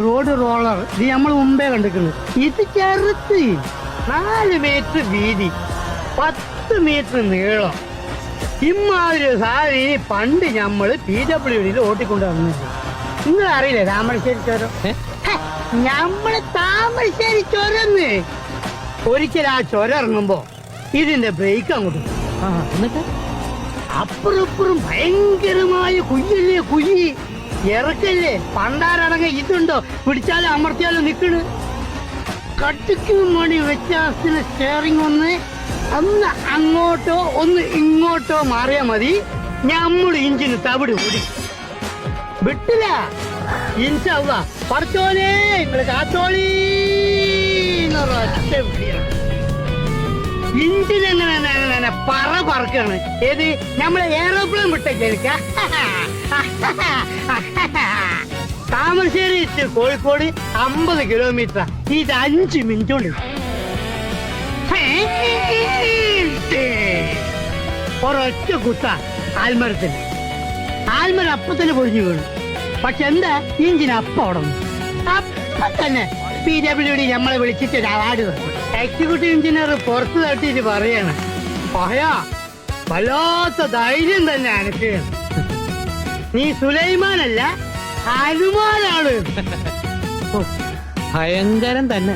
Road roller ഇത് നമ്മൾ മുമ്പേ കണ്ടിരിക്കുന്നു. ഇത് ചെറുത്ത് 4 മീറ്റർ വീതി 10 മീറ്റർ നീളം. ഇമ്മാതിരി സാധനം പണ്ട് നമ്മള് PWD ഓട്ടിക്കൊണ്ട് വന്നിട്ടുണ്ട്. നിങ്ങൾ അറിയില്ലേ താമരശ്ശേരി ചുരം? നമ്മള് താമരശ്ശേരി ചുരന്ന് ഒരിക്കൽ ആ ചുരം ഇറങ്ങുമ്പോ ഇതിന്റെ ബ്രേക്ക് അങ്ങോട്ട് എന്നിട്ട് അപ്പുറപ്പുറം ഭയങ്കരമായ കുയ്യല്ലേ കുയ്യി ഇറക്കല്ലേ. പണ്ടാരടങ്ങ ഇതുണ്ടോ പിടിച്ചാലും അമർത്തിയാലും നിക്കണ്. കട്ടിക്ക് മണി വ്യത്യാസത്തിന് സ്റ്റിയറിംഗ് ഒന്ന് അങ്ങോട്ടോ ഒന്ന് ഇങ്ങോട്ടോ മാറിയാ മതി. ഞമ്മള് ഇഞ്ചിന് തവിട് കൂടി വിട്ടില്ല. ഇൻഷാ പറച്ചോലേ നിങ്ങള് കാത്തോളി ഇഞ്ചിനെങ്ങനെ പറക്കാണ്. ഏത് നമ്മളെ എയറോപ്ലെയിൻ വിട്ടേക്ക. താമരശ്ശേരി കോഴിക്കോട് 50 കിലോമീറ്റർ. ഇത് 5 മിനിറ്റ് കൊണ്ട്. ഒരൊറ്റ കുത്ത ആൽമരത്തിന്. ആൽമരം അപ്പത്തന്നെ പൊഴിഞ്ഞു വീണു. പക്ഷെ എന്താ ഇഞ്ചിന് അപ്പം ഓടണം. അപ്പൊ തന്നെ PWD നമ്മളെ വിളിച്ചിട്ട് ഒരു അവാർഡ് തന്നു. എക്സിക്യൂട്ടീവ് എഞ്ചിനീയർ പുറത്തു തട്ടിട്ട് പറയാണ്, പഹയാ വല്ലാത്ത ധൈര്യം തന്നെ അനക്ക്. നീ സുലൈമാനല്ല ഹനുമാനാണ്. ഭയങ്കരം തന്നെ.